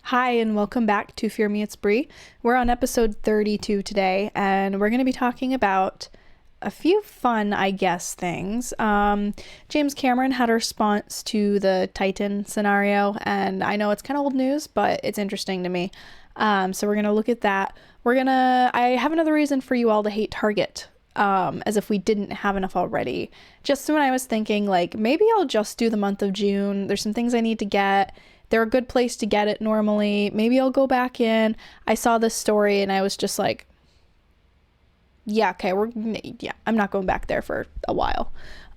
Hi, and welcome back to Fear Me It's Brie. We're on episode 32 today, and we're going to be talking about a few fun, I guess, things. James Cameron had a response to the Titan scenario, and I know it's kind of old news, but it's interesting to me. So we're going to look at that. I have another reason for you all to hate Target, as if we didn't have enough already. Just when I was thinking, like, maybe I'll just do the month of June. There's some things I need to get. They're a good place to get it normally. Maybe I'll go back in. I saw this story and I was just like, yeah, okay, I'm not going back there for a while.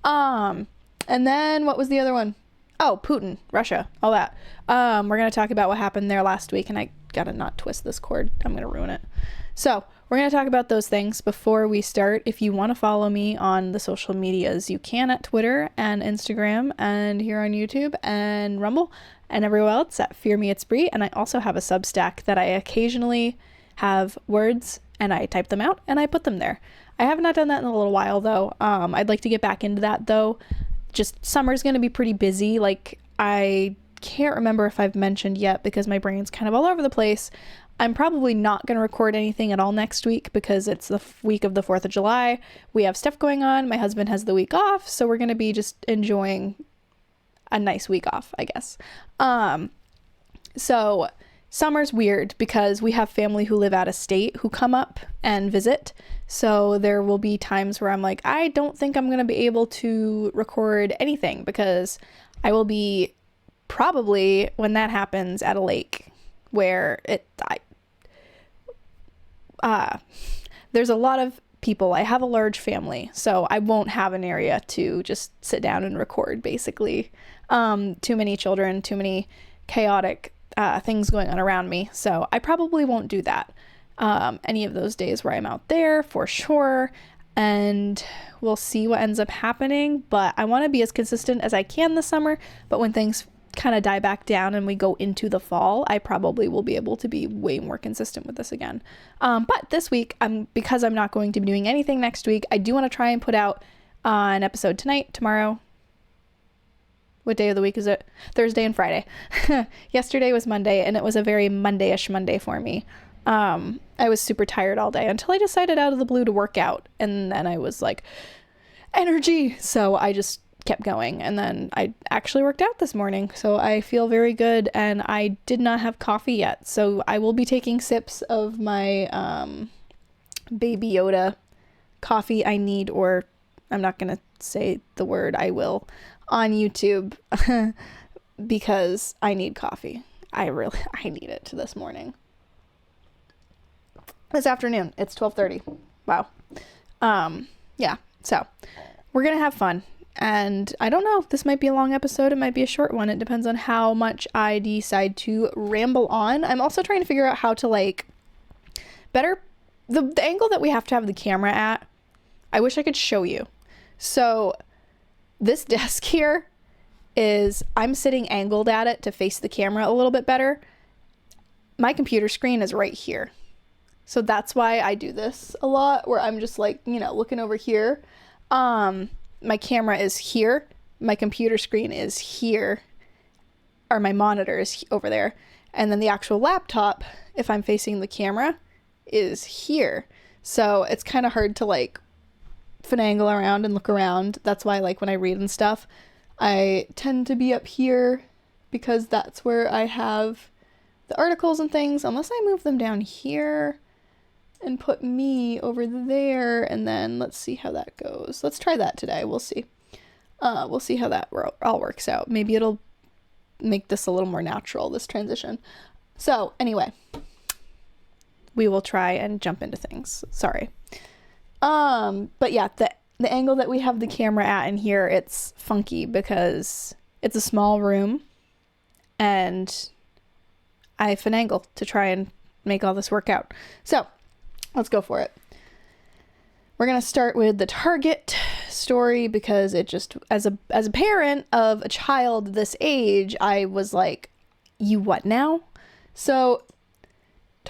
And then what was the other one? Oh, Putin, Russia, all that. We're going to talk about what happened there last week, and I gotta not twist this cord. I'm going to ruin it. So we're going to talk about those things before we start. If you want to follow me on the social medias, you can at Twitter and Instagram and here on YouTube and Rumble and everywhere else at Fear Me It's Brie. And I also have a Substack that I occasionally have words and I type them out and I put them there. I have not done that in a little while though. I'd like to get back into that though. Just summer's going to be pretty busy. Like, I can't remember if I've mentioned yet because my brain's kind of all over the place. I'm probably not going to record anything at all next week because it's the week of the 4th of July. We have stuff going on. My husband has the week off, so we're going to be just enjoying a nice week off, I guess. So summer's weird because we have family who live out of state who come up and visit. So there will be times where I'm like, I don't think I'm going to be able to record anything because I will be probably, when that happens, at a lake where there's a lot of people. I have a large family, so I won't have an area to just sit down and record, basically. Too many children, too many chaotic things going on around me, so I probably won't do that any of those days where I'm out there, for sure, and we'll see what ends up happening, but I want to be as consistent as I can this summer, but when things kind of die back down and we go into the fall, I probably will be able to be way more consistent with this again. But this week, because I'm not going to be doing anything next week, I do want to try and put out an episode tonight, tomorrow. What day of the week is it? Thursday and Friday. Yesterday was Monday, and it was a very Monday-ish Monday for me. I was super tired all day until I decided out of the blue to work out, and then I was like, energy! So I just kept going, and then I actually worked out this morning, so I feel very good, and I did not have coffee yet, so I will be taking sips of my Baby Yoda coffee I need, or I'm not gonna say the word, I will, on YouTube because I need coffee. I need it this morning. This afternoon. It's 12:30. Wow. Yeah, so we're gonna have fun. And I don't know, this might be a long episode, it might be a short one. It depends on how much I decide to ramble on. I'm also trying to figure out how to, like, better the angle that we have to have the camera at. I wish I could show you. So this desk here is, I'm sitting angled at it to face the camera a little bit better. My computer screen is right here. So that's why I do this a lot, where I'm just like, looking over here. My camera is here, my computer screen is here, or my monitor is over there, and then the actual laptop, if I'm facing the camera, is here. So it's kind of hard to, like, finagle around and look around. That's why, like, when I read and stuff, I tend to be up here because that's where I have the articles and things, unless I move them down here and put me over there, and then let's see how that goes. Let's try that today. We'll see. We'll see how that all works out. Maybe it'll make this a little more natural, this transition. So anyway, we will try and jump into things. Sorry. But yeah, the angle that we have the camera at in here, it's funky because it's a small room and I finagle to try and make all this work out. So let's go for it. We're going to start with the Target story because it just, as a parent of a child this age, I was like, you what now? So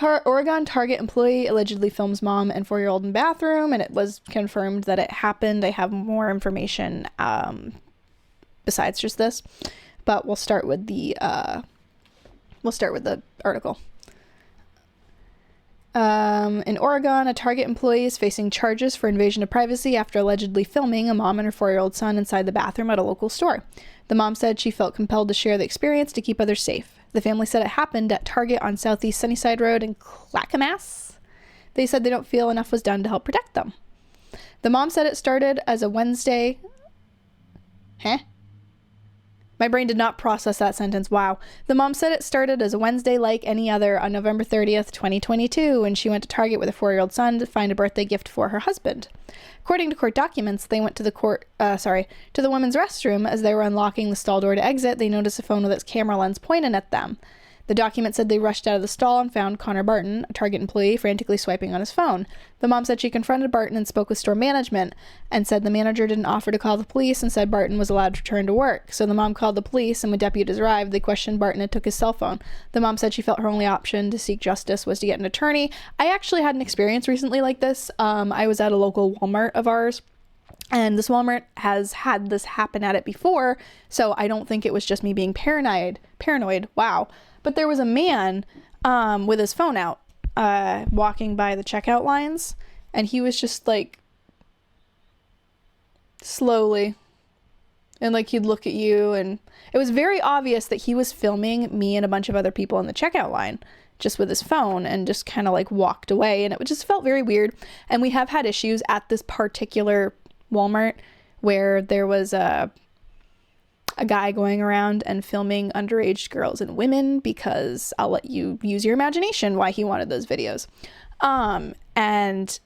Oregon Target employee allegedly films mom and 4-year-old in bathroom, and it was confirmed that it happened. I have more information besides just this, but we'll start with the we'll start with the article. In Oregon, a Target employee is facing charges for invasion of privacy after allegedly filming a mom and her 4-year-old son inside the bathroom at a local store. The mom said she felt compelled to share the experience to keep others safe. The family said it happened at Target on Southeast Sunnyside Road in Clackamas. They said they don't feel enough was done to help protect them. The mom said it started as a Wednesday... My brain did not process that sentence. Wow. The mom said it started as a Wednesday like any other on November 30th, 2022, when she went to Target with her 4-year-old son to find a birthday gift for her husband. According to court documents, they went to the women's restroom. As they were unlocking the stall door to exit, they noticed a phone with its camera lens pointed at them. The document said they rushed out of the stall and found Connor Barton, a Target employee, frantically swiping on his phone. The mom said she confronted Barton and spoke with store management and said the manager didn't offer to call the police and said Barton was allowed to return to work. So the mom called the police, and when deputies arrived, they questioned Barton and took his cell phone. The mom said she felt her only option to seek justice was to get an attorney. I actually had an experience recently like this. I was at a local Walmart of ours, and this Walmart has had this happen at it before, so I don't think it was just me being paranoid. Wow. But there was a man with his phone out walking by the checkout lines, and he was just like slowly, and like he'd look at you, and it was very obvious that he was filming me and a bunch of other people in the checkout line just with his phone, and just kind of like walked away, and it just felt very weird. And we have had issues at this particular Walmart where there was a guy going around and filming underage girls and women, because I'll let you use your imagination why he wanted those videos. And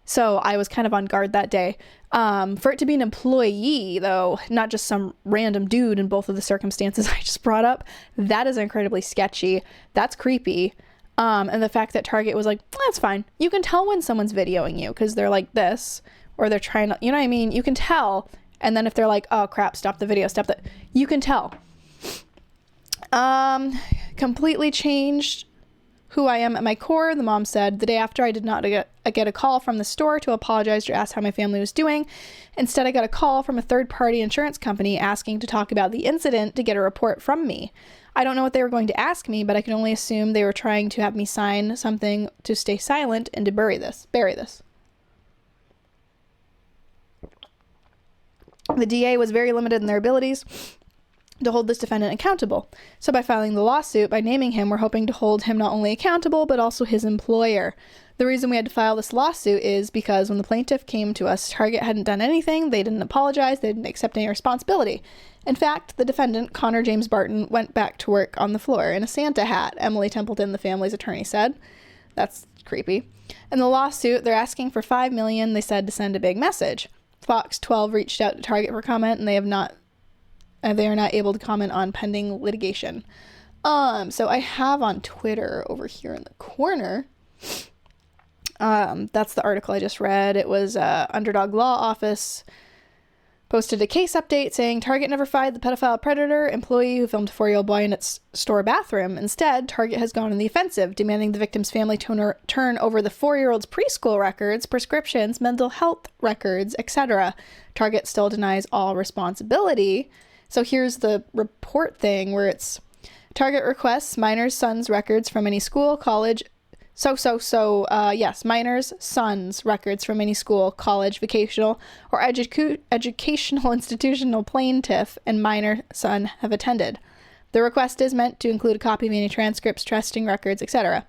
so I was kind of on guard that day. For it to be an employee, though, not just some random dude in both of the circumstances I just brought up, that is incredibly sketchy. That's creepy. And the fact that Target was like, that's fine. You can tell when someone's videoing you because they're like this, or they're trying to, you know what I mean? You can tell. And then if they're like, oh crap, stop the video, you can tell. Completely changed who I am at my core, the mom said. The day after, I did not get a call from the store to apologize or ask how my family was doing. Instead, I got a call from a third-party insurance company asking to talk about the incident to get a report from me. I don't know what they were going to ask me, but I can only assume they were trying to have me sign something to stay silent and to bury this. The DA was very limited in their abilities to hold this defendant accountable. So by filing the lawsuit, by naming him, we're hoping to hold him not only accountable, but also his employer. The reason we had to file this lawsuit is because when the plaintiff came to us, Target hadn't done anything, they didn't apologize, they didn't accept any responsibility. In fact, the defendant, Connor James Barton, went back to work on the floor in a Santa hat, Emily Templeton, the family's attorney, said. That's creepy. In the lawsuit, they're asking for $5 million, they said, to send a big message. Fox 12 reached out to Target for comment, and they are not able to comment on pending litigation. So I have on Twitter over here in the corner, that's the article I just read. It was Underdog Law Office posted a case update saying Target never fired the pedophile predator employee who filmed a 4-year-old boy in its store bathroom. Instead, Target has gone on the offensive, demanding the victim's family turn over the 4-year-old's preschool records, prescriptions, mental health records, etc. Target still denies all responsibility. So here's the report thing where it's Target requests minors' sons' records from any school, college, minors' sons' records from any school, college, vocational, or educational institutional plaintiff and minor son have attended. The request is meant to include a copy of any transcripts, testing records, etc.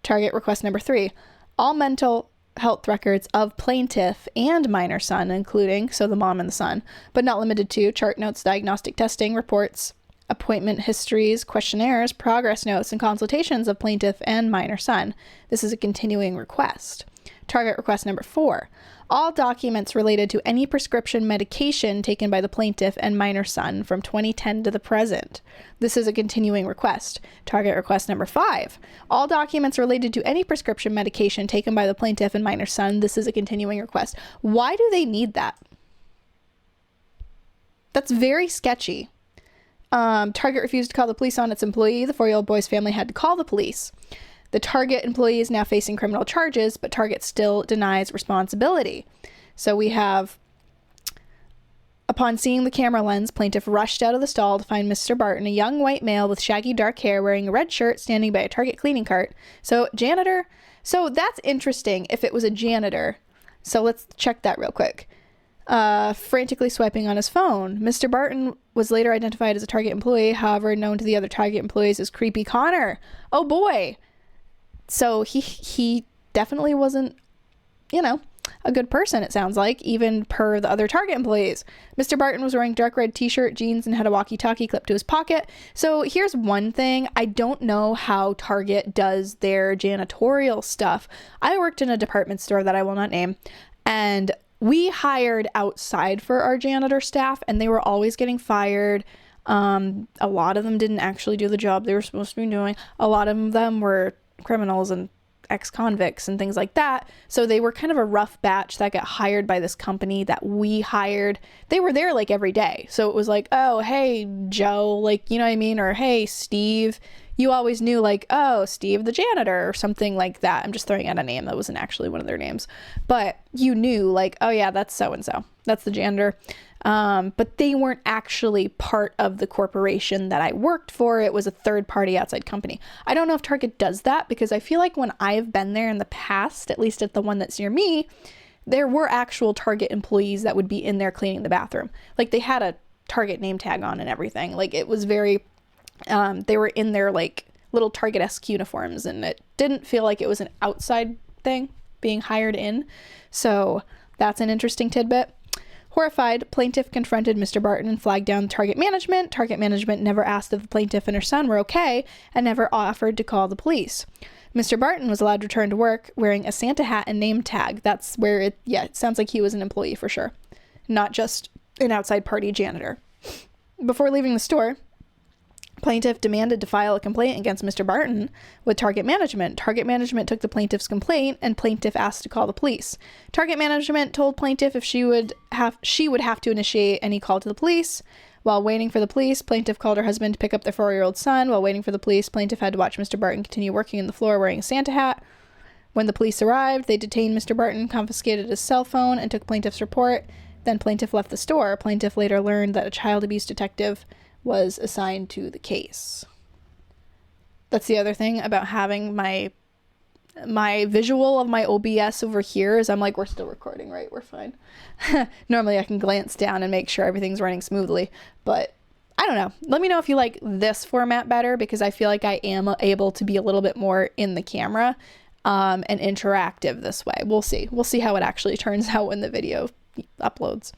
Target request number 3. All mental health records of plaintiff and minor son, including, so the mom and the son, but not limited to, chart notes, diagnostic testing, reports, appointment histories, questionnaires, progress notes, and consultations of plaintiff and minor son. This is a continuing request. Target request number 4. All documents related to any prescription medication taken by the plaintiff and minor son from 2010 to the present. This is a continuing request. Target request number 5. All documents related to any prescription medication taken by the plaintiff and minor son. This is a continuing request. Why do they need that? That's very sketchy. Target refused to call the police on its employee. The 4-year-old boy's family had to call the police. The Target employee is now facing criminal charges, but Target still denies responsibility. So we have Upon seeing the camera lens, plaintiff rushed out of the stall to find Mr. Barton, a young white male with shaggy dark hair wearing a red shirt, standing by a Target cleaning cart. So janitor. So that's interesting if it was a janitor. So let's check that real quick. Frantically swiping on his phone. Mr. Barton was later identified as a Target employee, however, known to the other Target employees as Creepy Connor. Oh boy. So he definitely wasn't, you know, a good person, it sounds like, even per the other Target employees. Mr. Barton was wearing dark red t-shirt, jeans, and had a walkie-talkie clipped to his pocket. So here's one thing. I don't know how Target does their janitorial stuff. I worked in a department store that I will not name, and we hired outside for our janitor staff, and they were always getting fired. A lot of them didn't actually do the job they were supposed to be doing. A lot of them were criminals and ex-convicts and things like that. So they were kind of a rough batch that got hired by this company that we hired. They were there like every day. So it was like, oh, hey, Joe, like, you know what I mean? Or hey, Steve. You always knew like, oh, Steve the janitor or something like that. I'm just throwing out a name that wasn't actually one of their names. But you knew like, oh yeah, that's so-and-so. That's the janitor. But they weren't actually part of the corporation that I worked for. It was a third-party outside company. I don't know if Target does that, because I feel like when I've been there in the past, at least at the one that's near me, there were actual Target employees that would be in there cleaning the bathroom. Like they had a Target name tag on and everything. Like it was very, they were in their like little Target-esque uniforms, and it didn't feel like it was an outside thing being hired in. So that's an interesting tidbit. Horrified, plaintiff confronted Mr. Barton and flagged down Target management. Target management never asked if the plaintiff and her son were okay and never offered to call the police. Mr. Barton was allowed to return to work wearing a Santa hat and name tag. That's where it sounds like he was an employee for sure, not just an outside party janitor. Before leaving the store, plaintiff demanded to file a complaint against Mr. Barton with Target management. Target management took the plaintiff's complaint, and plaintiff asked to call the police. Target management told plaintiff if she would have to initiate any call to the police. While waiting for the police, plaintiff called her husband to pick up their 4-year-old son. While waiting for the police, plaintiff had to watch Mr. Barton continue working on the floor wearing a Santa hat. When the police arrived, they detained Mr. Barton, confiscated his cell phone, and took plaintiff's report. Then plaintiff left the store. Plaintiff later learned that a child abuse detective was assigned to the case. That's the other thing about having my visual of my OBS over here is I'm like, we're still recording, right? We're fine. Normally I can glance down and make sure everything's running smoothly, but I don't know. Let me know if you like this format better, because I feel like I am able to be a little bit more in the camera and interactive this way. We'll see. We'll see how it actually turns out when the video uploads.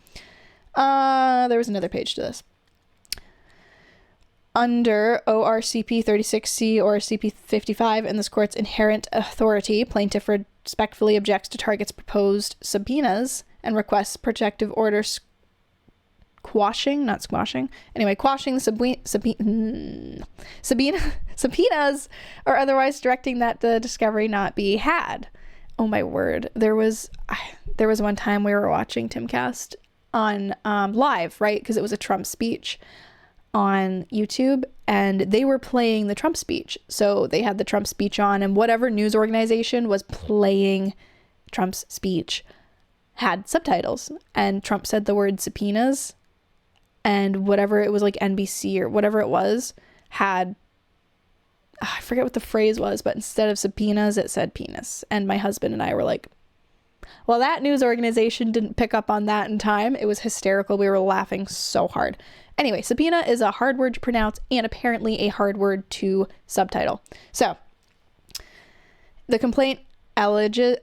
There was another page to this. Under ORCP 36C or CP 55 in this court's inherent authority, plaintiff respectfully objects to Target's proposed subpoenas and requests protective orders quashing the subpoenas or otherwise directing that the discovery not be had. Oh my word. There was one time we were watching Timcast on live, right? Because it was a Trump speech on YouTube, and they were playing the Trump speech. So they had the Trump speech on, and whatever news organization was playing Trump's speech had subtitles, and Trump said the word subpoenas, and whatever it was, like NBC or whatever it was, had, I forget what the phrase was, but instead of subpoenas, it said penis. And my husband and I were like, well, that news organization didn't pick up on that in time. It was hysterical. We were laughing so hard. Anyway, subpoena is a hard word to pronounce and apparently a hard word to subtitle. So the complaint alleges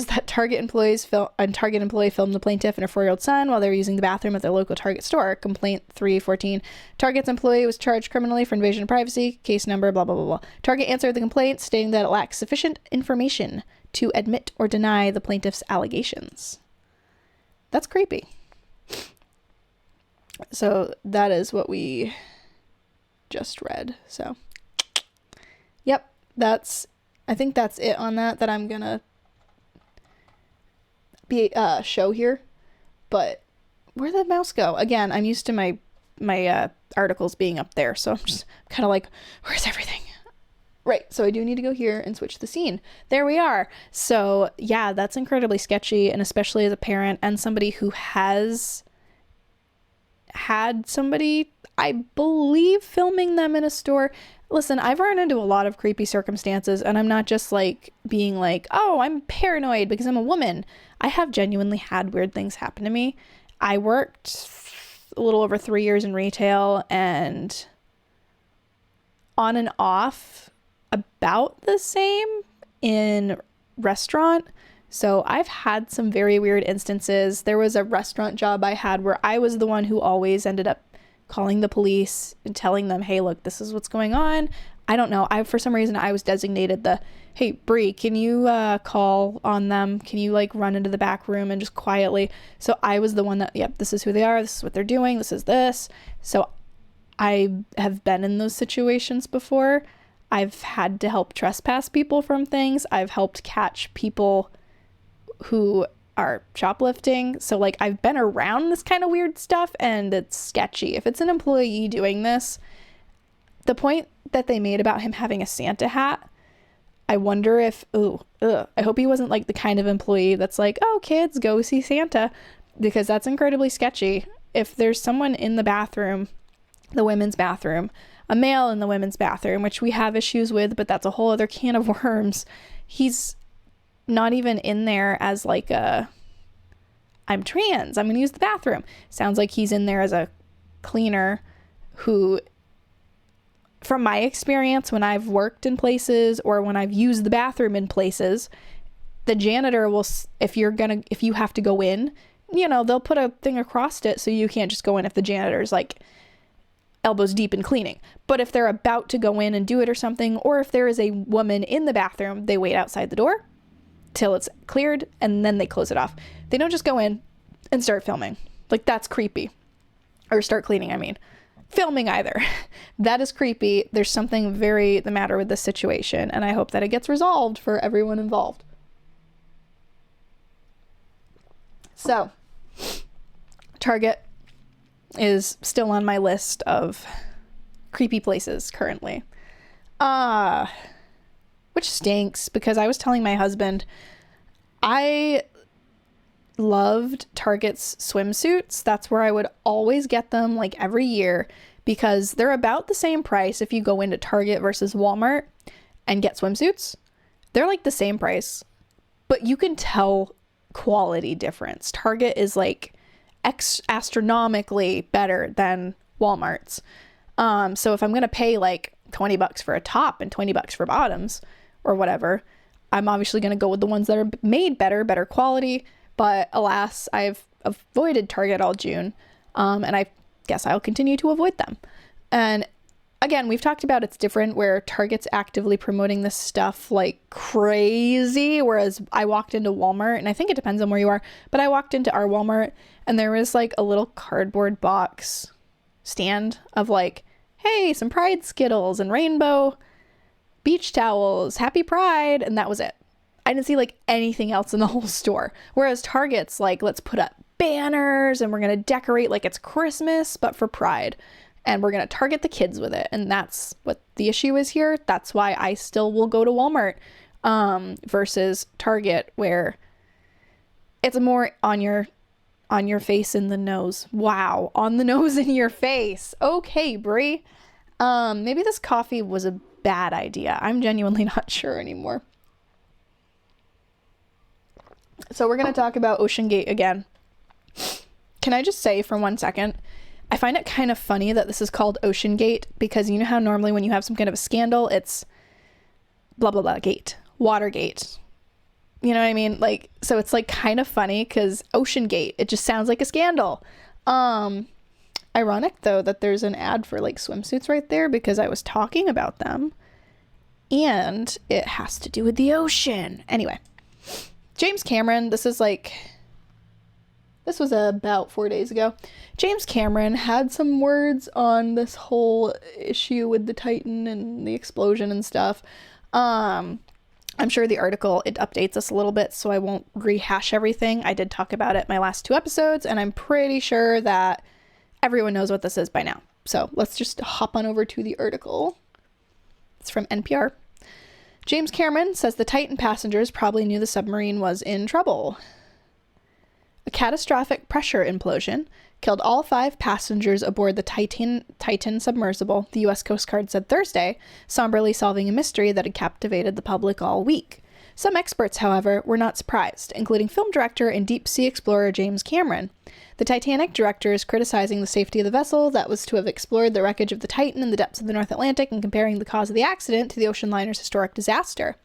that Target employee filmed the plaintiff and her 4-year-old son while they were using the bathroom at their local Target store. Complaint 314. Target's employee was charged criminally for invasion of privacy. Case number, blah, blah, blah, blah. Target answered the complaint, stating that it lacks sufficient information to admit or deny the plaintiff's allegations. That's creepy. So that is what we just read. So, yep, I think that's it on that I'm gonna be show here. But where'd the mouse go? Again, I'm used to my articles being up there, so I'm just kind of like, where's everything? Right, so I do need to go here and switch the scene. There we are. So yeah, that's incredibly sketchy, and especially as a parent and somebody who has had somebody, I believe, filming them in a store. Listen, I've run into a lot of creepy circumstances, and I'm not just like being like, oh, I'm paranoid because I'm a woman. I have genuinely had weird things happen to me. I worked a little over 3 years in retail, and on and off about the same in restaurant. So I've had some very weird instances. There was a restaurant job I had where I was the one who always ended up calling the police and telling them, hey, look, this is what's going on. I don't know. For some reason, I was designated the, hey, Bree, can you call on them? Can you like run into the back room and just quietly? So I was the one that, yep, this is who they are. This is what they're doing. This is this. So I have been in those situations before. I've had to help trespass people from things. I've helped catch people who are shoplifting. So like I've been around this kind of weird stuff, and it's sketchy. If it's an employee doing this, the point that they made about him having a Santa hat, I wonder if, I hope he wasn't like the kind of employee that's like, oh, kids, go see Santa, because that's incredibly sketchy. If there's someone in the bathroom, the women's bathroom, a male in the women's bathroom, which we have issues with, but that's a whole other can of worms. He's not even in there as like I'm trans, I'm gonna use the bathroom. Sounds like he's in there as a cleaner who, from my experience, when I've worked in places or when I've used the bathroom in places, the janitor will, if you have to go in, you know, they'll put a thing across it so you can't just go in if the janitor's like elbows deep in cleaning. But if they're about to go in and do it or something, or if there is a woman in the bathroom, they wait outside the door till it's cleared and then they close it off. They don't just go in and start filming. Like, that's creepy. Or start cleaning, I mean. Filming either. That is creepy. There's something very the matter with this situation, and I hope that it gets resolved for everyone involved. So, Target is still on my list of creepy places currently. Which stinks, because I was telling my husband I loved Target's swimsuits. That's where I would always get them, like every year, because they're about the same price. If you go into Target versus Walmart and get swimsuits, they're like the same price, but you can tell quality difference. Target is like astronomically better than Walmart's. So if I'm going to pay like $20 for a top and $20 for bottoms or whatever, I'm obviously going to go with the ones that are made better quality. But alas, I've avoided Target all June. And I guess I'll continue to avoid them. And again, we've talked about it's different where Target's actively promoting this stuff like crazy. Whereas I walked into Walmart, and I think it depends on where you are, but I walked into our Walmart and there was like a little cardboard box stand of like, hey, some Pride Skittles and rainbow beach towels, happy Pride, and that was it. I didn't see like anything else in the whole store. Whereas Target's like, let's put up banners and we're going to decorate like it's Christmas, but for Pride. And we're going to target the kids with it. And that's what the issue is here. That's why I still will go to Walmart versus Target, where it's more on your face in the nose. Wow. On the nose in your face. Okay, Brie. Maybe this coffee was a bad idea. I'm genuinely not sure anymore. So we're going to talk about OceanGate again. Can I just say for 1 second, I find it kind of funny that this is called OceanGate, because you know how normally when you have some kind of a scandal, it's blah, blah, blah, gate, Watergate. You know what I mean? Like, so it's like kind of funny because OceanGate, it just sounds like a scandal. Ironic though that there's an ad for like swimsuits right there, because I was talking about them and it has to do with the ocean. Anyway, James Cameron, this was about 4 days ago. James Cameron had some words on this whole issue with the Titan and the explosion and stuff. I'm sure the article, it updates us a little bit, so I won't rehash everything. I did talk about it my last 2 episodes, and I'm pretty sure that everyone knows what this is by now. So let's just hop on over to the article. It's from NPR. James Cameron says the Titan passengers probably knew the submarine was in trouble. A catastrophic pressure implosion killed all 5 passengers aboard the Titan submersible, the U.S. Coast Guard said Thursday, somberly solving a mystery that had captivated the public all week. Some experts, however, were not surprised, including film director and deep-sea explorer James Cameron. The Titanic director is criticizing the safety of the vessel that was to have explored the wreckage of the Titan in the depths of the North Atlantic and comparing the cause of the accident to the ocean liner's historic disaster.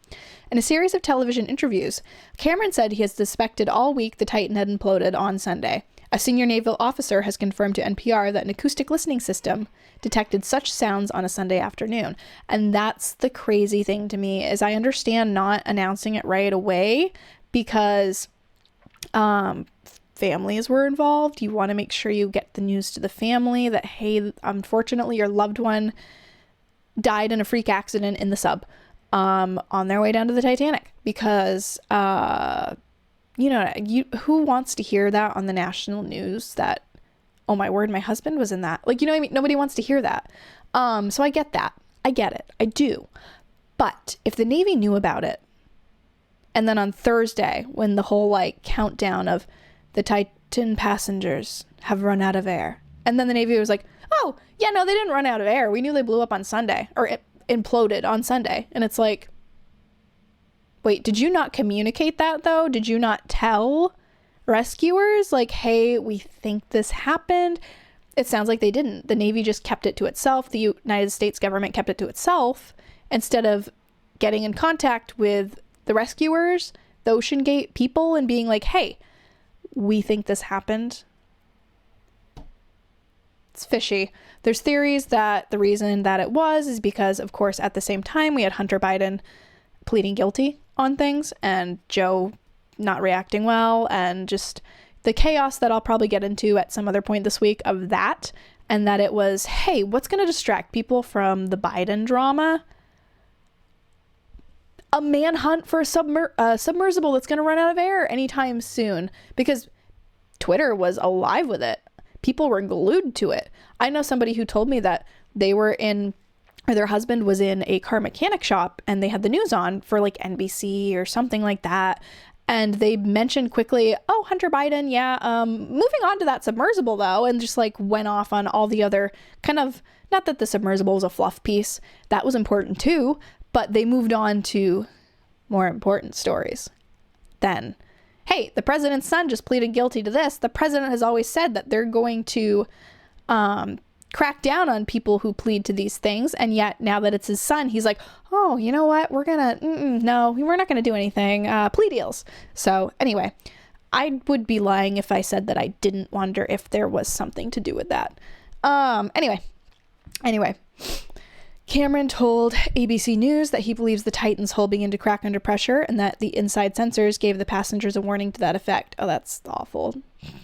In a series of television interviews, Cameron said he has suspected all week the Titan had imploded on Sunday. A senior naval officer has confirmed to NPR that an acoustic listening system detected such sounds on a Sunday afternoon. And that's the crazy thing to me, is I understand not announcing it right away because families were involved. You want to make sure you get the news to the family that, hey, unfortunately your loved one died in a freak accident in the sub on their way down to the Titanic, because who wants to hear that on the national news that, oh my word, my husband was in that? Like, you know what I mean? Nobody wants to hear that. So I get that. I get it. I do. But if the Navy knew about it, and then on Thursday, when the whole countdown of the Titan passengers have run out of air, and then the Navy was like, oh, yeah, no, they didn't run out of air. We knew they blew up on Sunday, or it imploded on Sunday. And it's like, wait, did you not communicate that, though? Did you not tell rescuers, hey, we think this happened? It sounds like they didn't. The Navy just kept it to itself. The United States government kept it to itself instead of getting in contact with the rescuers, the OceanGate people, and being like, hey, we think this happened. It's fishy. There's theories that the reason that it was is because, of course, at the same time, we had Hunter Biden pleading guilty on things and Joe not reacting well, and just the chaos that I'll probably get into at some other point this week of that, and that it was, hey, what's going to distract people from the Biden drama? A manhunt for a submersible that's going to run out of air anytime soon, because Twitter was alive with it. People were glued to it. I know somebody who told me that they were in, or their husband was in a car mechanic shop, and they had the news on for NBC or something like that. And they mentioned quickly, oh, Hunter Biden, yeah, moving on to that submersible though, and just went off on all the other kind of, not that the submersible was a fluff piece, that was important too, but they moved on to more important stories. Then, hey, the president's son just pleaded guilty to this. The president has always said that they're going to crack down on people who plead to these things, and yet now that it's his son, he's like, oh, you know what, we're not gonna do anything, plea deals. So anyway, I would be lying if I said that I didn't wonder if there was something to do with that. Anyway, Cameron told ABC News that he believes the Titan's hull began to crack under pressure, and that the inside sensors gave the passengers a warning to that effect. Oh, that's awful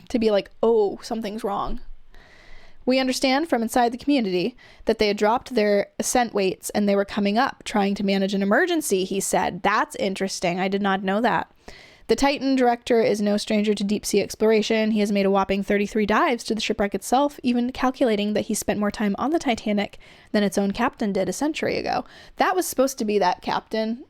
to be like, oh, something's wrong. We understand from inside the community that they had dropped their ascent weights and they were coming up, trying to manage an emergency, he said. That's interesting. I did not know that. The Titan director is no stranger to deep-sea exploration. He has made a whopping 33 dives to the shipwreck itself, even calculating that he spent more time on the Titanic than its own captain did a century ago. That was supposed to be that captain,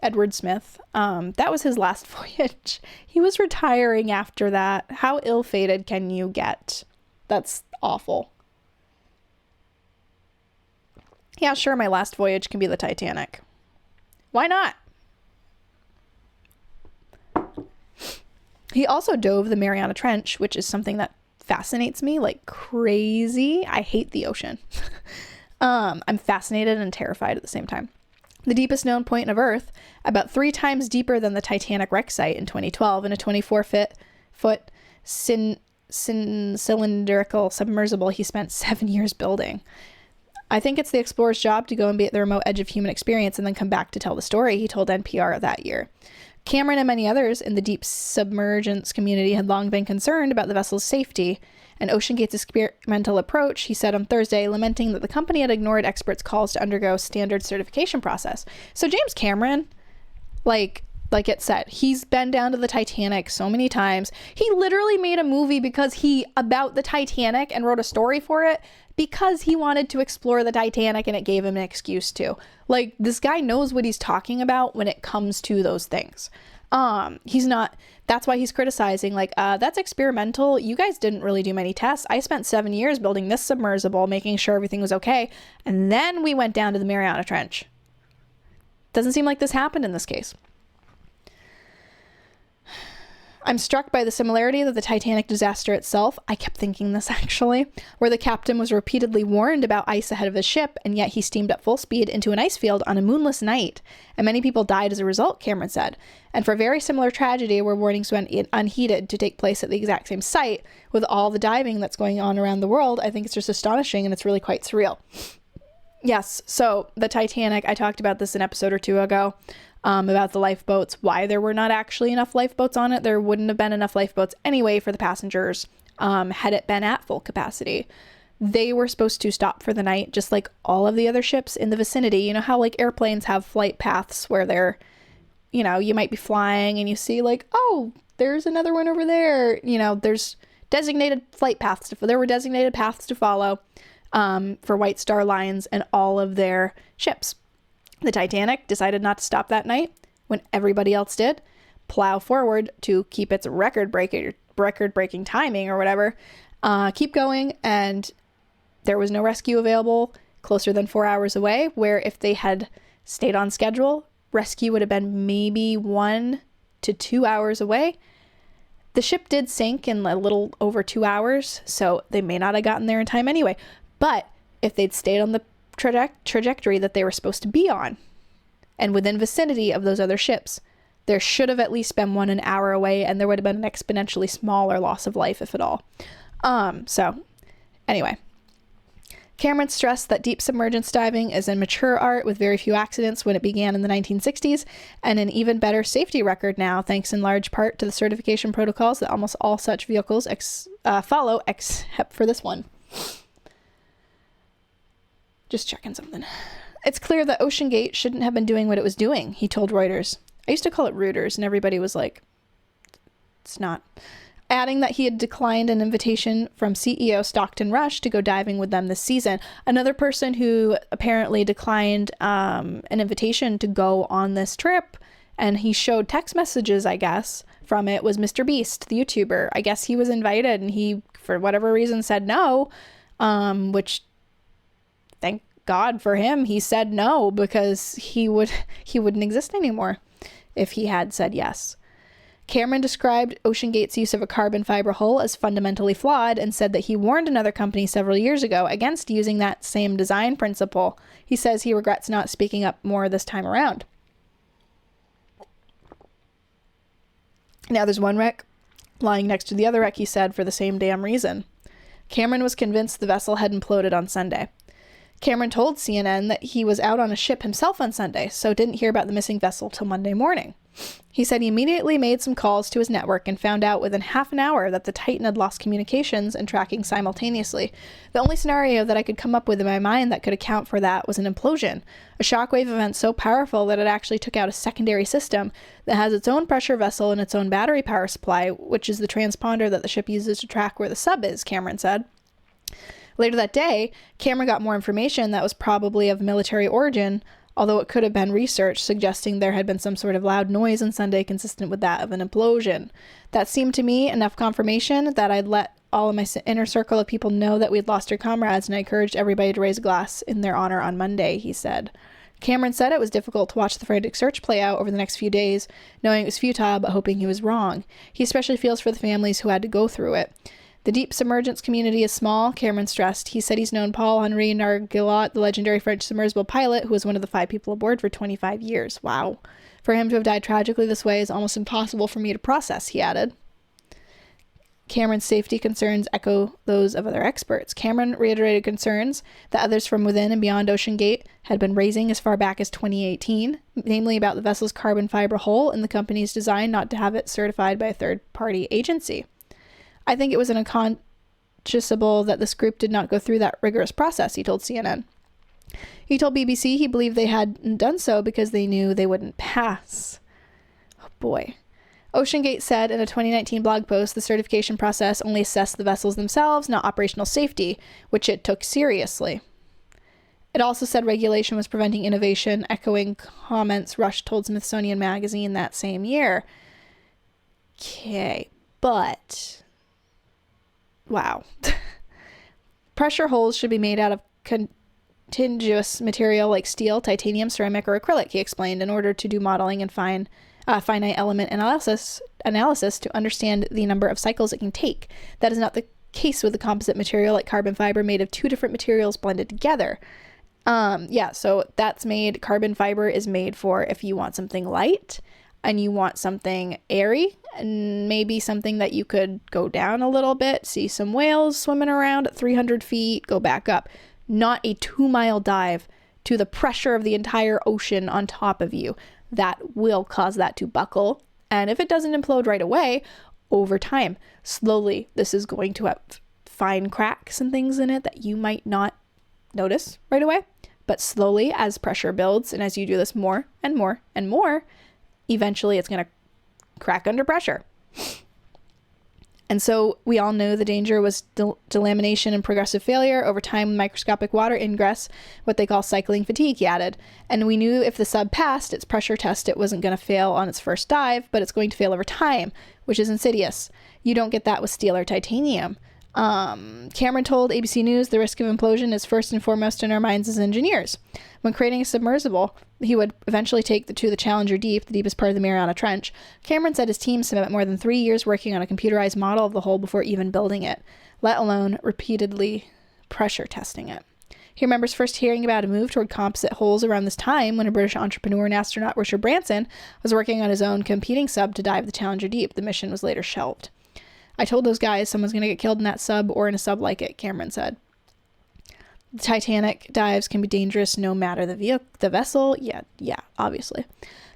Edward Smith. That was his last voyage. He was retiring after that. How ill-fated can you get? That's awful. Yeah, sure, my last voyage can be the Titanic. Why not? He also dove the Mariana Trench, which is something that fascinates me like crazy. I hate the ocean. I'm fascinated and terrified at the same time. The deepest known point of Earth, about 3 times deeper than the Titanic wreck site in 2012, in a 24-foot cylindrical submersible he spent 7 years building. I think it's the explorer's job to go and be at the remote edge of human experience and then come back to tell the story, he told NPR that year. Cameron and many others in the deep submergence community had long been concerned about the vessel's safety and OceanGate's experimental approach, he said on Thursday, lamenting that the company had ignored experts' calls to undergo standard certification process. So James Cameron, like it said, he's been down to the Titanic so many times. He literally made a movie about the Titanic and wrote a story for it because he wanted to explore the Titanic and it gave him an excuse to. This guy knows what he's talking about when it comes to those things. That's why he's criticizing, like, that's experimental. You guys didn't really do many tests. I spent 7 years building this submersible, making sure everything was okay. And then we went down to the Mariana Trench. Doesn't seem like this happened in this case. I'm struck by the similarity of the Titanic disaster itself. I kept thinking this actually, where the captain was repeatedly warned about ice ahead of his ship, and yet he steamed at full speed into an ice field on a moonless night, and many people died as a result, Cameron said. And for a very similar tragedy where warnings went unheeded to take place at the exact same site, with all the diving that's going on around the world, I think it's just astonishing, and it's really quite surreal. Yes, so the Titanic, I talked about this an episode or two ago, about the lifeboats, why there were not actually enough lifeboats on it. There wouldn't have been enough lifeboats anyway for the passengers, had it been at full capacity. They were supposed to stop for the night, just like all of the other ships in the vicinity. You know how like airplanes have flight paths where they're, you know, you might be flying and you see like, oh, there's another one over there. You know, there's designated flight paths. There were designated paths to follow for White Star Lines and all of their ships. The Titanic decided not to stop that night when everybody else did, plow forward to keep its record-breaking timing or whatever, keep going, and there was no rescue available closer than 4 hours away, where if they had stayed on schedule, rescue would have been maybe 1 to 2 hours away. The ship did sink in a little over 2 hours, so they may not have gotten there in time anyway, but if they'd stayed on the trajectory that they were supposed to be on and within vicinity of those other ships, there should have at least been one an hour away, and there would have been an exponentially smaller loss of life, if at all. So anyway, Cameron stressed that deep submergence diving is a mature art with very few accidents when it began in the 1960s, and an even better safety record now, thanks in large part to the certification protocols that almost all such vehicles follow, except for this one. Just checking something. It's clear that OceanGate shouldn't have been doing what it was doing, he told Reuters. I used to call it Reuters, and everybody was like, it's not. Adding that he had declined an invitation from CEO Stockton Rush to go diving with them this season. Another person who apparently declined an invitation to go on this trip, and he showed text messages, I guess, from it, was Mr. Beast, the YouTuber. I guess he was invited, and he, for whatever reason, said no, which... Thank God for him, he said no, because he wouldn't exist anymore if he had said yes. Cameron described OceanGate's use of a carbon fiber hull as fundamentally flawed and said that he warned another company several years ago against using that same design principle. He says he regrets not speaking up more this time around. Now there's one wreck lying next to the other wreck, he said, for the same damn reason. Cameron was convinced the vessel had imploded on Sunday. Cameron told CNN that he was out on a ship himself on Sunday, so didn't hear about the missing vessel till Monday morning. He said he immediately made some calls to his network and found out within half an hour that the Titan had lost communications and tracking simultaneously. The only scenario that I could come up with in my mind that could account for that was an implosion, a shockwave event so powerful that it actually took out a secondary system that has its own pressure vessel and its own battery power supply, which is the transponder that the ship uses to track where the sub is, Cameron said. Later that day, Cameron got more information that was probably of military origin, although it could have been research suggesting there had been some sort of loud noise on Sunday consistent with that of an implosion. That seemed to me enough confirmation that I'd let all of my inner circle of people know that we'd lost our comrades, and I encouraged everybody to raise a glass in their honor on Monday, he said. Cameron said it was difficult to watch the frantic search play out over the next few days, knowing it was futile but hoping he was wrong. He especially feels for the families who had to go through it. The deep submergence community is small, Cameron stressed. He said he's known Paul-Henri Nargeolet, the legendary French submersible pilot, who was one of the 5 people aboard for 25 years. Wow. For him to have died tragically this way is almost impossible for me to process, he added. Cameron's safety concerns echo those of other experts. Cameron reiterated concerns that others from within and beyond OceanGate had been raising as far back as 2018, namely about the vessel's carbon fiber hull and the company's design not to have it certified by a third-party agency. I think it was unconscionable that this group did not go through that rigorous process, he told CNN. He told BBC he believed they hadn't done so because they knew they wouldn't pass. Oh boy. OceanGate said in a 2019 blog post the certification process only assessed the vessels themselves, not operational safety, which it took seriously. It also said regulation was preventing innovation, echoing comments Rush told Smithsonian Magazine that same year. Okay, but wow. Pressure holes should be made out of continuous material like steel, titanium, ceramic, or acrylic, he explained, in order to do modeling and finite element analysis to understand the number of cycles it can take. That is not the case with a composite material like carbon fiber made of two different materials blended together. So that's made, carbon fiber is made for if you want something light and you want something airy and maybe something that you could go down a little bit, see some whales swimming around at 300 feet, go back up. Not a 2-mile dive to the pressure of the entire ocean on top of you. That will cause that to buckle. And if it doesn't implode right away, over time, slowly, this is going to have fine cracks and things in it that you might not notice right away. But slowly, as pressure builds, and as you do this more and more and more, eventually it's going to crack under pressure. And so we all know the danger was delamination and progressive failure. Over time, microscopic water ingress, what they call cycling fatigue, he added. And we knew if the sub passed its pressure test, it wasn't going to fail on its first dive, but it's going to fail over time, which is insidious. You don't get that with steel or titanium. Cameron told ABC News the risk of implosion is first and foremost in our minds as engineers. When creating a submersible, he would eventually take to the Challenger Deep, the deepest part of the Mariana Trench. Cameron said his team spent more than 3 years working on a computerized model of the hull before even building it, let alone repeatedly pressure testing it. He remembers first hearing about a move toward composite hulls around this time when a British entrepreneur and astronaut, Richard Branson, was working on his own competing sub to dive the Challenger Deep. The mission was later shelved. I told those guys someone's going to get killed in that sub or in a sub like it, Cameron said. The Titanic dives can be dangerous no matter the vessel. Yeah, obviously.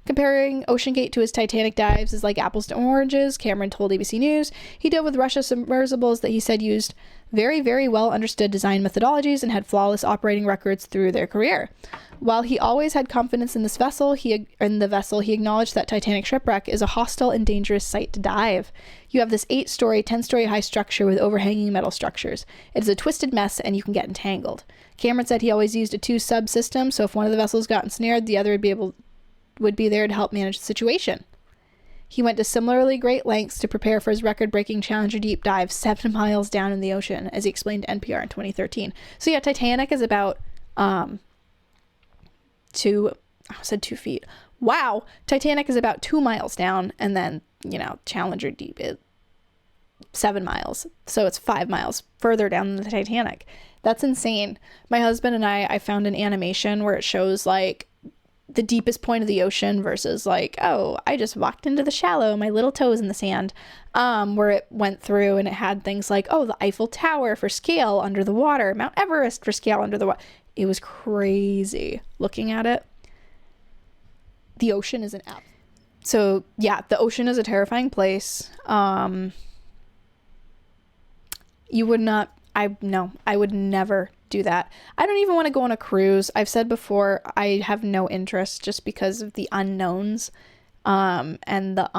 Comparing OceanGate to his Titanic dives is like apples to oranges, Cameron told ABC News. He dove with Russia submersibles that he said used very, very well understood design methodologies and had flawless operating records through their career. While he always had confidence in the vessel, he acknowledged that Titanic shipwreck is a hostile and dangerous site to dive. You have this 8-story, 10-story high structure with overhanging metal structures. It is a twisted mess and you can get entangled. Cameron said he always used a 2-sub system, so if one of the vessels got ensnared, the other would be there to help manage the situation. He went to similarly great lengths to prepare for his record-breaking Challenger Deep dive 7 miles down in the ocean, as he explained to NPR in 2013. So yeah, Titanic is about 2 feet. Wow. Titanic is about 2 miles down, and then, Challenger Deep is 7 miles. So it's 5 miles further down than the Titanic. That's insane. My husband and I found an animation where it shows like the deepest point of the ocean versus like, oh, I just walked into the shallow, my little toes in the sand, where it went through and it had things like, oh, the Eiffel Tower for scale under the water, Mount Everest for scale under the water. It was crazy looking at it. The ocean is an app. So yeah, the ocean is a terrifying place. I would never do that. I don't even want to go on a cruise. I've said before, I have no interest just because of the unknowns, and the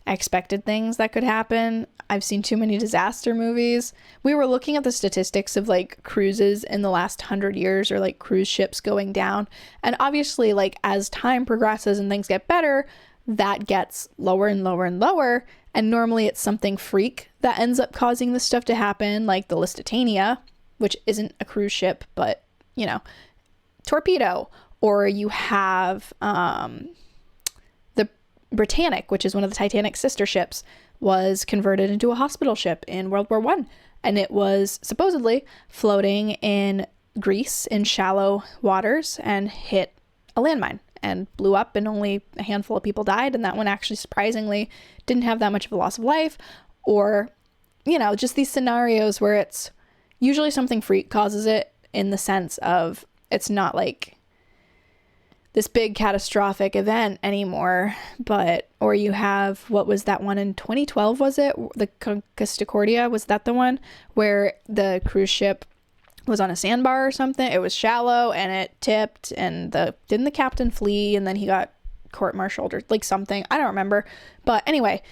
unexpected things that could happen. I've seen too many disaster movies. We were looking at the statistics of like cruises in the last 100 years, or like cruise ships going down. And obviously, like as time progresses and things get better, that gets lower and lower and lower. And normally it's something freak that ends up causing this stuff to happen, like the Lusitania, which isn't a cruise ship, but torpedo. Or you have the Britannic, which is one of the Titanic's sister ships, was converted into a hospital ship in World War I. And it was supposedly floating in Greece in shallow waters and hit a landmine and blew up, and only a handful of people died. And that one actually surprisingly didn't have that much of a loss of life. Or, just these scenarios where it's usually something freak causes it, in the sense of it's not like this big catastrophic event anymore, or you have, what was that one in 2012, was it? The Concordia, was that the one where the cruise ship was on a sandbar or something? It was shallow and it tipped, and didn't the captain flee and then he got court-martialed or like something? I don't remember. But anyway,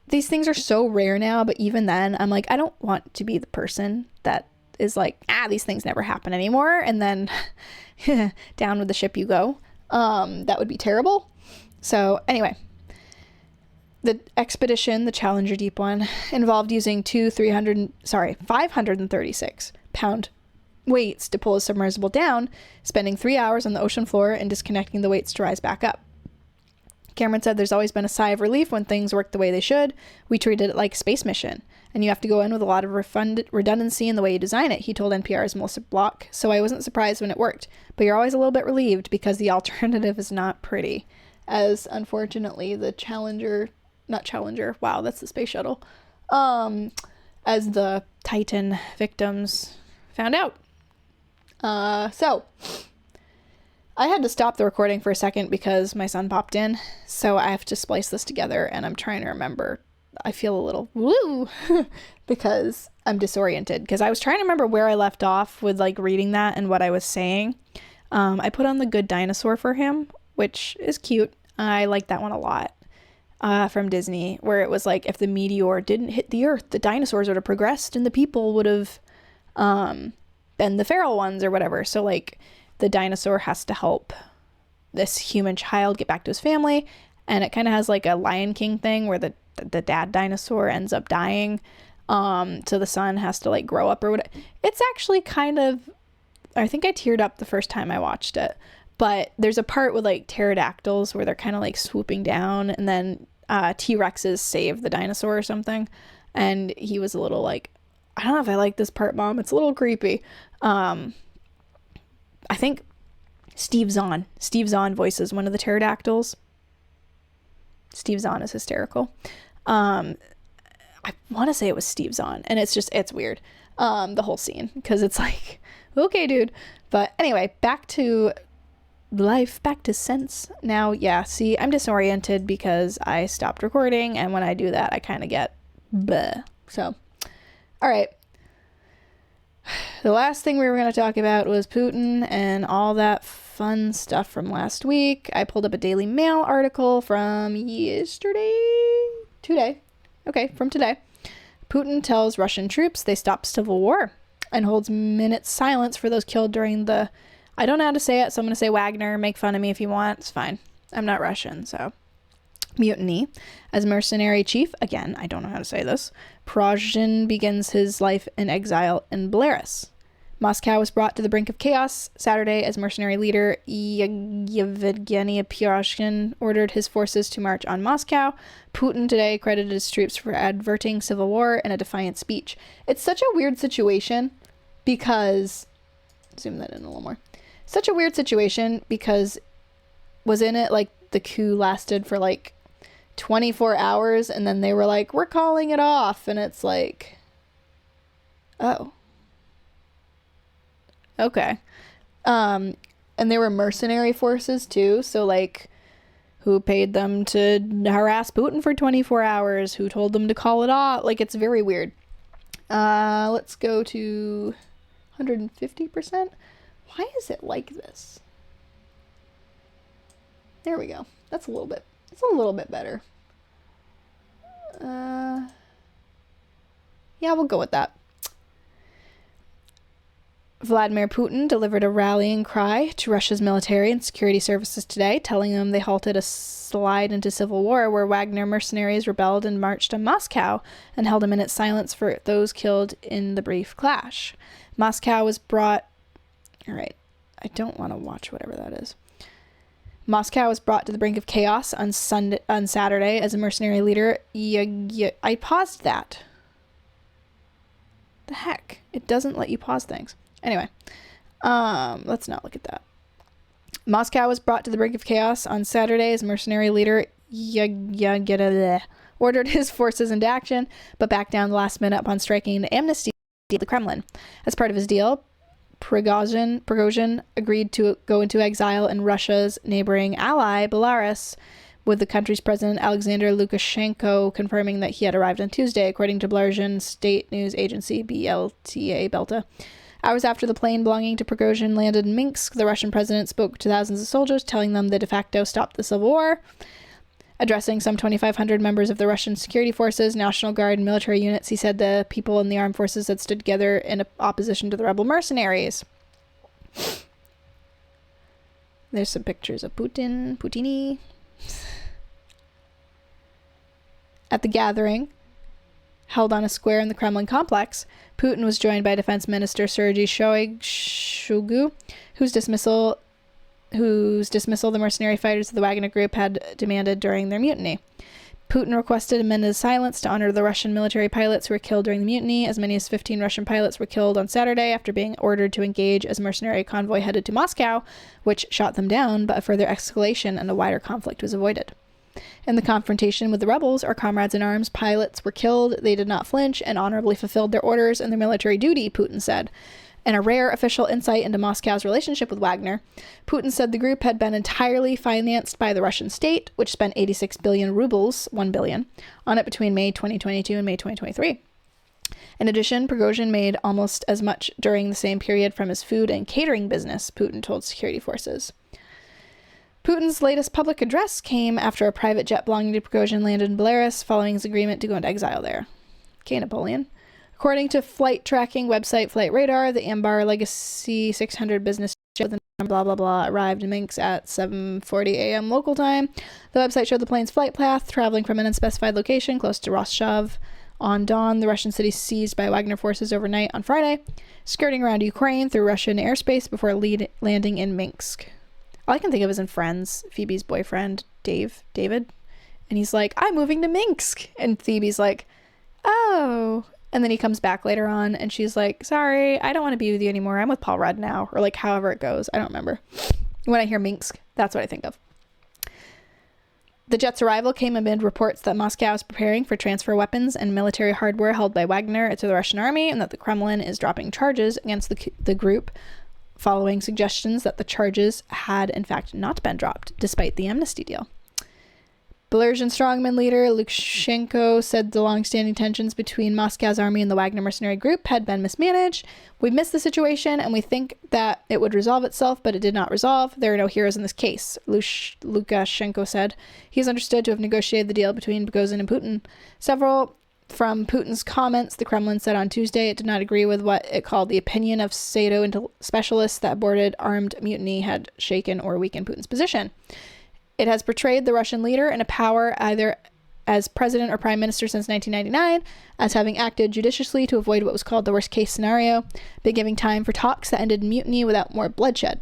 these things are so rare now, but even then I'm like, I don't want to be the person that is like, these things never happen anymore, and then down with the ship you go. That would be terrible. So anyway, the expedition, the Challenger Deep one, involved using 536-pound weights to pull a submersible down, spending 3 hours on the ocean floor and disconnecting the weights to rise back up. Cameron said there's always been a sigh of relief when things work the way they should. We treated it like a space mission, and you have to go in with a lot of redundancy in the way you design it, he told NPR's Melissa Block. So I wasn't surprised when it worked, but you're always a little bit relieved because the alternative is not pretty. As unfortunately the wow, that's the space shuttle, as the Titan victims found out. So I had to stop the recording for a second because my son popped in, so I have to splice this together, and I'm trying to remember. I feel a little woo because I'm disoriented, because I was trying to remember where I left off with like reading that and what I was saying. I put on The Good Dinosaur for him, which is cute. I like that one a lot, from Disney, where it was like, if the meteor didn't hit the earth, the dinosaurs would have progressed and the people would have been the feral ones or whatever. So like the dinosaur has to help this human child get back to his family, and it kind of has like a Lion King thing where the dad dinosaur ends up dying, so the son has to like grow up or whatever. It's actually kind of, I think I teared up the first time I watched it, but there's a part with like pterodactyls where they're kind of like swooping down, and then T-Rexes save the dinosaur or something, and he was a little like, I don't know if I like this part, Mom, it's a little creepy. I think Steve Zahn voices one of the pterodactyls. Steve Zahn is hysterical. I want to say it was Steve Zahn, and it's weird, the whole scene, because it's like, okay, dude. But anyway, back to life, back to sense now. Yeah, see, I'm disoriented because I stopped recording, and when I do that, I kind of get bleh. So, all right. The last thing we were going to talk about was Putin and all that fun stuff from last week. I pulled up a Daily Mail article from from today. Putin tells Russian troops they stop civil war and holds minutes silence for those killed during the, I don't know how to say it, so I'm going to say Wagner. Make fun of me if you want. It's fine. I'm not Russian, so. Mutiny. As mercenary chief, again, I don't know how to say this, Prigozhin begins his life in exile in Belarus. Moscow was brought to the brink of chaos Saturday as mercenary leader Yevgeny Prigozhin ordered his forces to march on Moscow. Putin today credited his troops for averting civil war in a defiant speech. It's such a weird situation because, zoom that in a little more, such a weird situation because wasn't it like the coup lasted for like 24 hours and then they were like, we're calling it off, and it's like, oh, okay. And they were mercenary forces too, so like, who paid them to harass Putin for 24 hours? Who told them to call it off? Like, it's very weird. Let's go to 150%. Why is it like this? There we go. It's a little bit better. Yeah, we'll go with that. Vladimir Putin delivered a rallying cry to Russia's military and security services today, telling them they halted a slide into civil war where Wagner mercenaries rebelled and marched on Moscow and held a minute's silence for those killed in the brief clash. Moscow was brought... All right, I don't want to watch whatever that is. Moscow was brought to the brink of chaos on Saturday as a mercenary leader. I paused that. The heck? It doesn't let you pause things. Anyway, let's not look at that. Moscow was brought to the brink of chaos on Saturday as mercenary leader ordered his forces into action, but backed down the last minute upon striking an amnesty deal with the Kremlin. As part of his deal, Prigozhin agreed to go into exile in Russia's neighboring ally, Belarus, with the country's president Alexander Lukashenko confirming that he had arrived on Tuesday, according to Belarusian state news agency Belta. Hours after the plane belonging to Prigozhin landed in Minsk, the Russian president spoke to thousands of soldiers, telling them they de facto stopped the civil war. Addressing some 2,500 members of the Russian security forces, National Guard, and military units, he said the people in the armed forces had stood together in opposition to the rebel mercenaries. There's some pictures of Putini. At the gathering, held on a square in the Kremlin complex, Putin was joined by Defense Minister Sergei Shoigu, whose dismissal the mercenary fighters of the Wagner Group had demanded during their mutiny. Putin requested a minute of silence to honor the Russian military pilots who were killed during the mutiny. As many as 15 Russian pilots were killed on Saturday after being ordered to engage as a mercenary convoy headed to Moscow, which shot them down, but a further escalation and a wider conflict was avoided. In the confrontation with the rebels, our comrades in arms, pilots, were killed. They did not flinch and honorably fulfilled their orders and their military duty, Putin said. In a rare official insight into Moscow's relationship with Wagner, Putin said the group had been entirely financed by the Russian state, which spent 86 billion rubles, 1 billion, on it between May 2022 and May 2023. In addition, Prigozhin made almost as much during the same period from his food and catering business, Putin told security forces. Putin's latest public address came after a private jet belonging to Prigozhin landed in Belarus following his agreement to go into exile there. Okay, Napoleon. According to flight tracking website Flight Radar, the Ambar Legacy 600 business jet with the number blah blah blah arrived in Minsk at 7:40 a.m. local time. The website showed the plane's flight path, traveling from an unspecified location close to Rostov on Don, the Russian city seized by Wagner forces overnight on Friday, skirting around Ukraine through Russian airspace before landing in Minsk. All I can think of is in Friends, Phoebe's boyfriend, David, and he's like, I'm moving to Minsk. And Phoebe's like, oh. And then he comes back later on and she's like, sorry, I don't want to be with you anymore. I'm with Paul Rudd now. Or like however it goes. I don't remember. When I hear Minsk, that's what I think of. The jet's arrival came amid reports that Moscow is preparing for transfer weapons and military hardware held by Wagner to the Russian army, and that the Kremlin is dropping charges against the group following suggestions that the charges had in fact not been dropped, despite the amnesty deal. Belarusian strongman leader Lukashenko said the long-standing tensions between Moscow's army and the Wagner mercenary group had been mismanaged. We missed the situation and we think that it would resolve itself, but it did not resolve. There are no heroes in this case, Lukashenko said. He is understood to have negotiated the deal between Prigozhin and Putin. Several from Putin's comments, the Kremlin said on Tuesday it did not agree with what it called the opinion of pseudo specialists that aborted armed mutiny had shaken or weakened Putin's position. It has portrayed the Russian leader in a power either as president or prime minister since 1999 as having acted judiciously to avoid what was called the worst-case scenario, but giving time for talks that ended in mutiny without more bloodshed.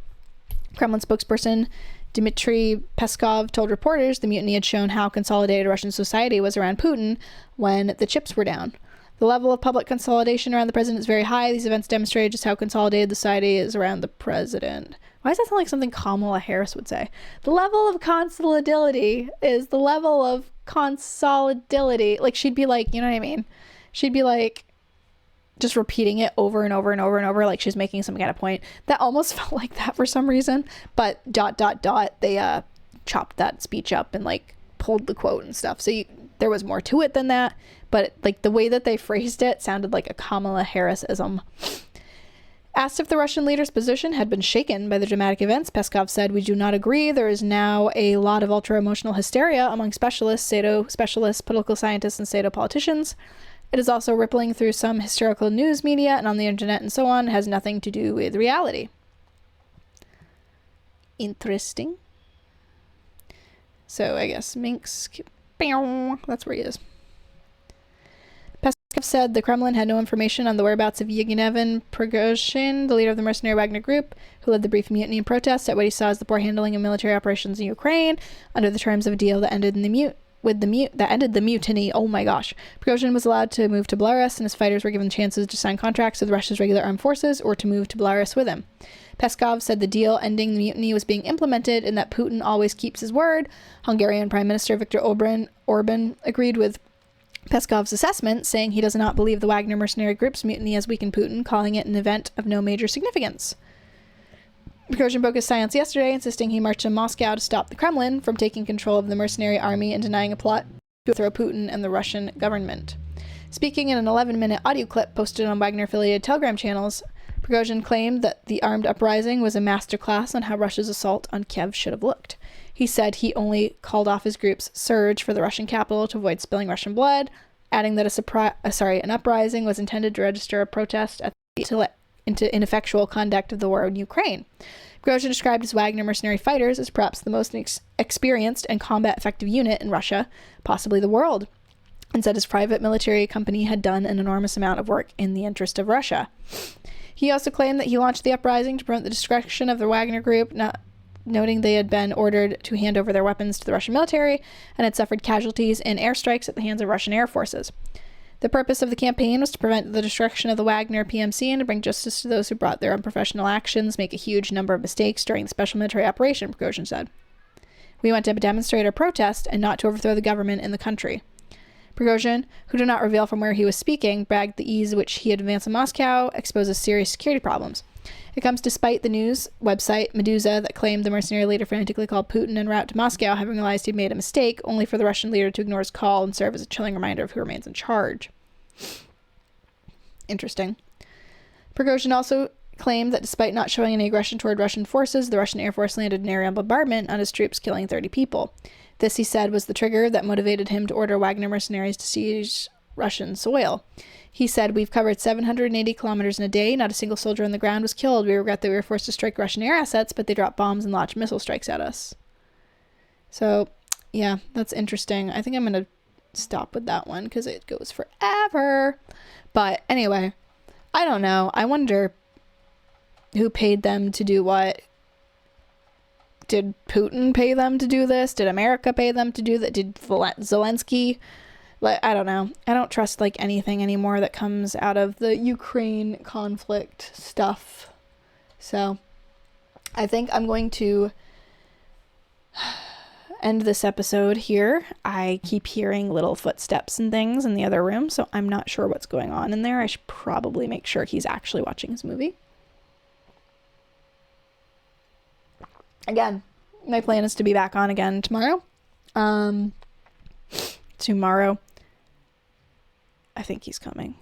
Kremlin spokesperson Dmitry Peskov told reporters the mutiny had shown how consolidated Russian society was around Putin when the chips were down. The level of public consolidation around the president is very high. These events demonstrate just how consolidated the society is around the president. Why does that sound like something Kamala Harris would say? The level of consolidity is the level of consolidity. Like, she'd be like, you know what I mean? She'd be like, just repeating it over and over and over and over, like she's making some kind of point. That almost felt like that for some reason. But ... they chopped that speech up and like pulled the quote and stuff. So there was more to it than that. But like the way that they phrased it sounded like a Kamala Harris-ism. Asked if the Russian leader's position had been shaken by the dramatic events, Peskov said, we do not agree. There is now a lot of ultra-emotional hysteria among specialists, pseudo-specialists, political scientists, and pseudo-politicians. It is also rippling through some hysterical news media and on the internet and so on. It has nothing to do with reality. Interesting. So I guess Minsk, that's where he is. Peskov said the Kremlin had no information on the whereabouts of Yevgeny Prigozhin, the leader of the mercenary Wagner group, who led the brief mutiny and protest at what he saw as the poor handling of military operations in Ukraine under the terms of a deal that ended in the mutiny. Oh my gosh. Prigozhin was allowed to move to Belarus, and his fighters were given chances to sign contracts with Russia's regular armed forces or to move to Belarus with him. Peskov said the deal ending the mutiny was being implemented and that Putin always keeps his word. Hungarian Prime Minister Viktor Orban agreed with Peskov's assessment, saying he does not believe the Wagner mercenary group's mutiny has weakened Putin, calling it an event of no major significance. Prigozhin broke his silence yesterday, insisting he marched to Moscow to stop the Kremlin from taking control of the mercenary army and denying a plot to overthrow Putin and the Russian government. Speaking in an 11-minute audio clip posted on Wagner-affiliated Telegram channels, Prigozhin claimed that the armed uprising was a masterclass on how Russia's assault on Kiev should have looked. He said he only called off his group's surge for the Russian capital to avoid spilling Russian blood, adding that an uprising was intended to register a protest into ineffectual conduct of the war in Ukraine. Prigozhin described his Wagner mercenary fighters as perhaps the most experienced and combat-effective unit in Russia, possibly the world, and said his private military company had done an enormous amount of work in the interest of Russia. He also claimed that he launched the uprising to prevent the destruction of the Wagner group, noting they had been ordered to hand over their weapons to the Russian military and had suffered casualties in airstrikes at the hands of Russian air forces. The purpose of the campaign was to prevent the destruction of the Wagner PMC and to bring justice to those who brought their unprofessional actions, make a huge number of mistakes during the special military operation, Prigozhin said. We went to demonstrate our protest and not to overthrow the government in the country. Prigozhin, who did not reveal from where he was speaking, bragged the ease which he had advanced in Moscow exposes serious security problems. It comes despite the news website Meduza that claimed the mercenary leader frantically called Putin en route to Moscow, having realized he'd made a mistake, only for the Russian leader to ignore his call and serve as a chilling reminder of who remains in charge. Interesting. Prigozhin also claimed that despite not showing any aggression toward Russian forces, the Russian Air Force landed an aerial bombardment on his troops, killing 30 people. This, he said, was the trigger that motivated him to order Wagner mercenaries to seize Russian soil. He said, "We've covered 780 kilometers in a day. Not a single soldier on the ground was killed. We regret that we were forced to strike Russian air assets, but they dropped bombs and launched missile strikes at us." So, yeah, that's interesting. I think I'm going to stop with that one because it goes forever. But anyway, I don't know. I wonder who paid them to do what. Did Putin pay them to do this? Did America pay them to do that? Did Zelensky? Like, I don't know. I don't trust like anything anymore that comes out of the Ukraine conflict stuff. So I think I'm going to end this episode here. I keep hearing little footsteps and things in the other room, so I'm not sure what's going on in there. I should probably make sure he's actually watching his movie. Again, my plan is to be back on again tomorrow. Tomorrow. I think he's coming.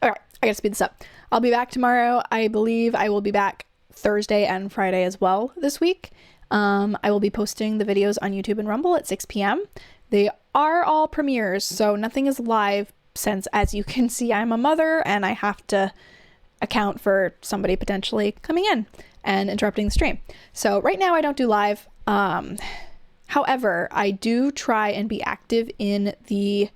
All right, I gotta speed this up. I'll be back tomorrow. I believe I will be back Thursday and Friday as well this week. I will be posting the videos on YouTube and Rumble at 6 p.m. They are all premieres, so nothing is live since, as you can see, I'm a mother and I have to account for somebody potentially coming in and interrupting the stream. So right now I don't do live. However, I do try and be active in the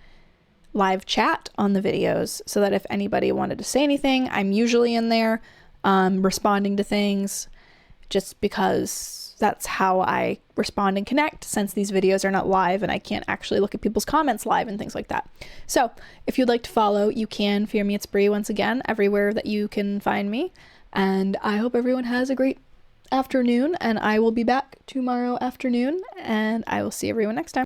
live chat on the videos so that if anybody wanted to say anything, I'm usually in there responding to things, just because that's how I respond and connect, since these videos are not live and I can't actually look at people's comments live and things like that. So if you'd like to follow, you can. Fear Me It's Brie once again, everywhere that you can find me. And I hope everyone has a great afternoon, and I will be back tomorrow afternoon, and I will see everyone next time.